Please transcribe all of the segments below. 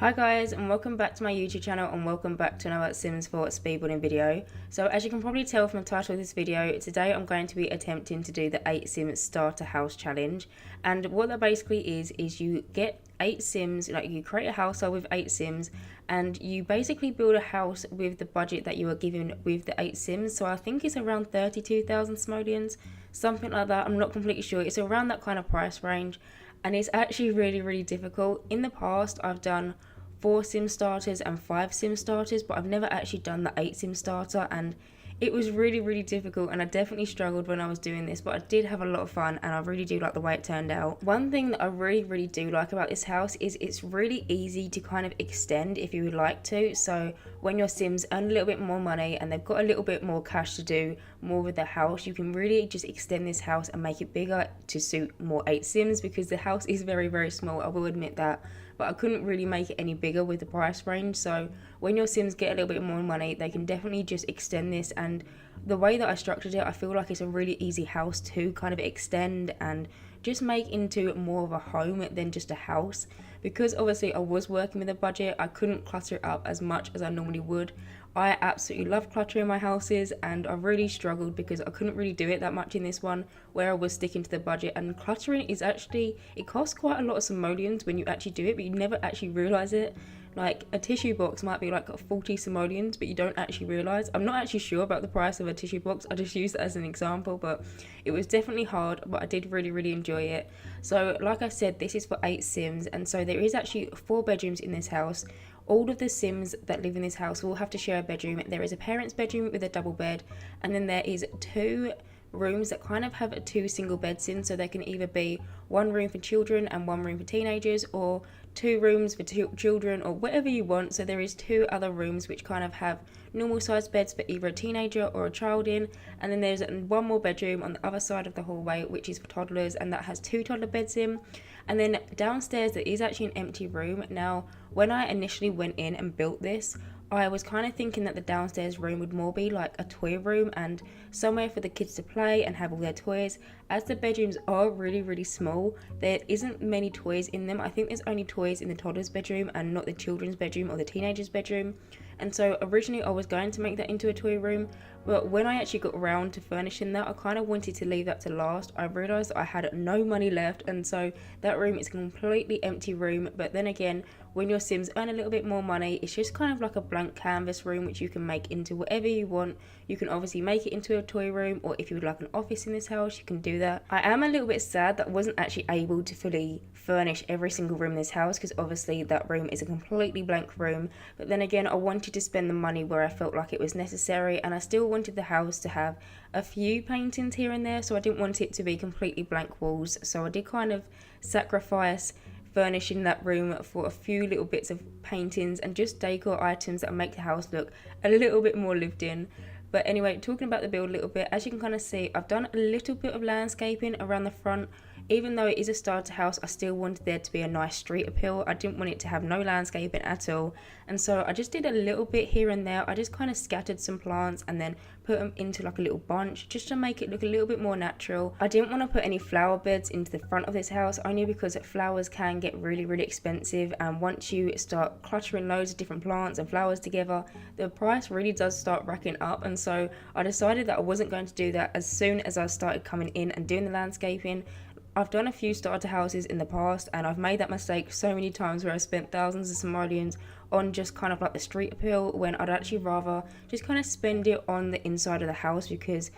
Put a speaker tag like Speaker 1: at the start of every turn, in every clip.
Speaker 1: Hi guys, and welcome back to my YouTube channel, and welcome back to another Sims 4 speedbuilding video. So as you can probably tell from the title of this video, today I'm going to be attempting to do the 8 Sims starter house challenge. And what that basically is you get 8 Sims, like you create a household with 8 Sims, and you basically build a house with the budget that you are given with the 8 Sims. So I think it's around 32,000 simoleons, something like that. I'm not completely sure. It's around that kind of price range. And it's actually really difficult. In the past, I've done 4 sim starters and 5 sim starters, but I've never actually done the 8 sim starter, and it was really difficult, and I definitely struggled when I was doing this, but I did have a lot of fun, and I really do like the way it turned out. One thing that I really do like about this house is it's really easy to kind of extend if you would like to. So when your Sims earn a little bit more money and they've got a little bit more cash to do more with their house, you can really just extend this house and make it bigger to suit more 8 Sims, because the house is very small, I will admit that, but I couldn't really make it any bigger with the price range. So when your Sims get a little bit more money, they can definitely just extend this. And the way that I structured it, I feel like it's a really easy house to kind of extend and just make into more of a home than just a house. Because obviously I was working with a budget, I couldn't clutter it up as much as I normally would. I absolutely love cluttering my houses, and I really struggled because I couldn't really do it that much in this one where I was sticking to the budget. And cluttering is actually, it costs quite a lot of simoleons when you actually do it, but you never actually realise it. Like a tissue box might be like 40 simoleons, but you don't actually realise. I'm not actually sure about the price of a tissue box, I just use that as an example, but it was definitely hard, but I did really enjoy it. So like I said, this is for 8 Sims, and so there is actually 4 bedrooms in this house. All of the Sims that live in this house will have to share a bedroom. There is a parent's bedroom with a double bed, and then there is 2 rooms that kind of have 2 single beds in, so they can either be 1 room for children and 1 room for teenagers, or 2 rooms for children, or whatever you want. So there is 2 other rooms which kind of have normal sized beds for either a teenager or a child in, and then there's 1 more bedroom on the other side of the hallway which is for toddlers, and that has 2 toddler beds in. And then downstairs there is actually an empty room. Now when I initially went in and built this, I was kind of thinking that the downstairs room would more be like a toy room and somewhere for the kids to play and have all their toys. As the bedrooms are really small, there isn't many toys in them. I think there's only toys in the toddler's bedroom and not the children's bedroom or the teenager's bedroom. And so originally I was going to make that into a toy room, but when I actually got around to furnishing that, I kind of wanted to leave that to last. I realised I had no money left, and so that room is a completely empty room. But then again, when your Sims earn a little bit more money, it's just kind of like a blank canvas room which you can make into whatever you want. You can obviously make it into a toy room, or if you would like an office in this house, you can do that. I am a little bit sad that I wasn't actually able to fully furnish every single room in this house, because obviously that room is a completely blank room. But then again, I wanted to spend the money where I felt like it was necessary, and I still wanted the house to have a few paintings here and there, so I didn't want it to be completely blank walls. So I did kind of sacrifice furnishing that room for a few little bits of paintings and just decor items that make the house look a little bit more lived in. But anyway, talking about the build a little bit, as you can kind of see, I've done a little bit of landscaping around the front. Even though it is a starter house, I still wanted there to be a nice street appeal. I didn't want it to have no landscaping at all. And so I just did a little bit here and there. I just kind of scattered some plants and then put them into like a little bunch just to make it look a little bit more natural. I didn't want to put any flower beds into the front of this house, only because flowers can get really expensive, and once you start cluttering loads of different plants and flowers together, the price really does start racking up. And so I decided that I wasn't going to do that as soon as I started coming in and doing the landscaping. I've done a few starter houses in the past, and I've made that mistake so many times where I spent thousands of simoleons on just kind of like the street appeal, when I'd actually rather just kind of spend it on the inside of the house, because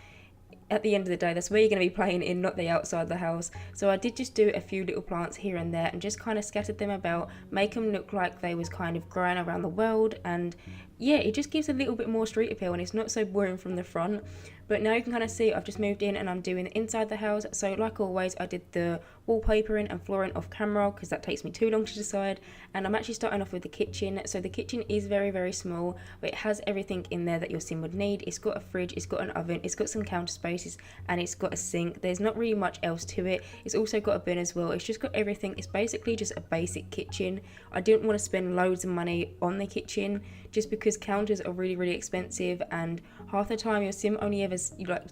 Speaker 1: at the end of the day, that's where you're going to be playing in, not the outside of the house. So I did just do a few little plants here and there and just kind of scattered them about, make them look like they was kind of growing around the world. And yeah, it just gives a little bit more street appeal, and it's not so boring from the front. But now you can kind of see I've just moved in and I'm doing the inside the house. So like always, I did the wallpapering and flooring off camera because that takes me too long to decide. And I'm actually starting off with the kitchen. So the kitchen is very small, but it has everything in there that your Sim would need. It's got a fridge, it's got an oven, it's got some counter spaces, and it's got a sink. There's not really much else to it. It's also got a bin as well. It's just got everything. It's basically just a basic kitchen. I didn't want to spend loads of money on the kitchen just because counters are really expensive, and half the time your Sim only ever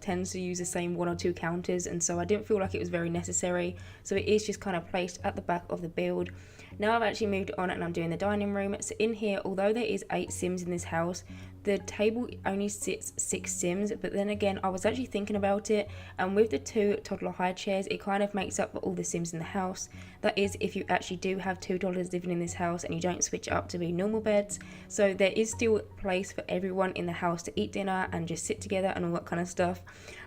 Speaker 1: tends to use the same 1 or 2 counters, and so I didn't feel like it was very necessary. So it is just kind of placed at the back of the build. Now I've actually moved on and I'm doing the dining room. So in here, although there is 8 Sims in this house, the table only sits 6 Sims, but then again I was actually thinking about it, and with the 2 toddler high chairs it kind of makes up for all the Sims in the house. That is if you actually do have 2 toddlers living in this house and you don't switch up to be normal beds. So there is still place for everyone in the house to eat dinner and just sit together and all that kind of stuff.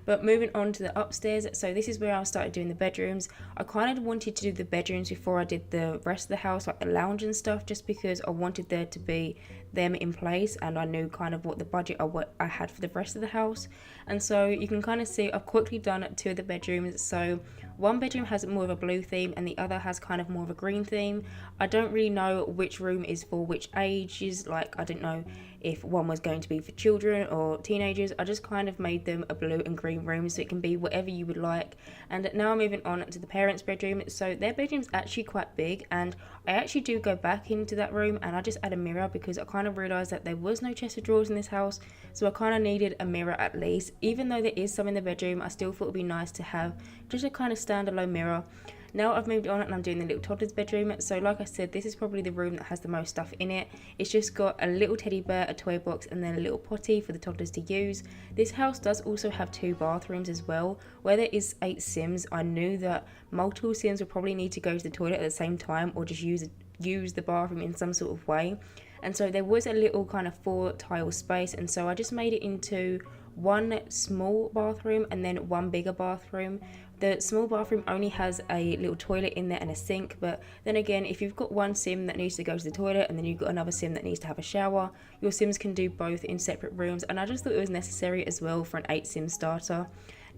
Speaker 1: But moving on to the upstairs, so this is where I started doing the bedrooms. I kind of wanted to do the bedrooms before I did the rest of the house, like the lounge and stuff, just because I wanted there to be them in place and I knew kind of what the budget or what I had for the rest of the house. And so you can kind of see I've quickly done 2 of the bedrooms. So one bedroom has more of a blue theme and the other has kind of more of a green theme. I don't really know which room is for which ages, like I didn't know if one was going to be for children or teenagers. I just kind of made them a blue and green room so it can be whatever you would like. And now I'm moving on to the parents' bedroom. So their bedroom's actually quite big, and I actually do go back into that room and I just add a mirror because I kind of realised that there was no chest of drawers in this house, so I kind of needed a mirror at least. Even though there is some in the bedroom, I still thought it would be nice to have just a kind of standalone mirror. Now I've moved on and I'm doing the little toddler's bedroom. So like I said, this is probably the room that has the most stuff in it. It's just got a little teddy bear, a toy box, and then a little potty for the toddlers to use. This house does also have 2 bathrooms as well. Where there is 8 Sims, I knew that multiple Sims would probably need to go to the toilet at the same time or just use the bathroom in some sort of way. And so there was a little kind of 4 tile space, and so I just made it into 1 small bathroom and then 1 bigger bathroom. The small bathroom only has a little toilet in there and a sink, but then again, if you've got 1 Sim that needs to go to the toilet and then you've got another Sim that needs to have a shower, your Sims can do both in separate rooms, and I just thought it was necessary as well for an 8 Sim starter.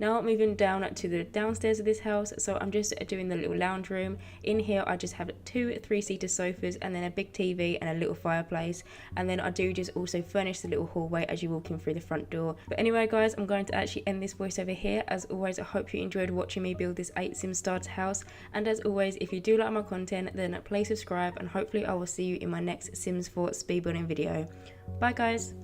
Speaker 1: Now moving down to the downstairs of this house, so I'm just doing the little lounge room. In here I just have 2 3-seater sofas and then a big TV and a little fireplace, and then I do just also furnish the little hallway as you walk in through the front door. But anyway guys, I'm going to actually end this voiceover here. As always, I hope you enjoyed watching me build this 8 Sim starter house, and as always, if you do like my content then please subscribe, and hopefully I will see you in my next Sims 4 speed building video. Bye guys!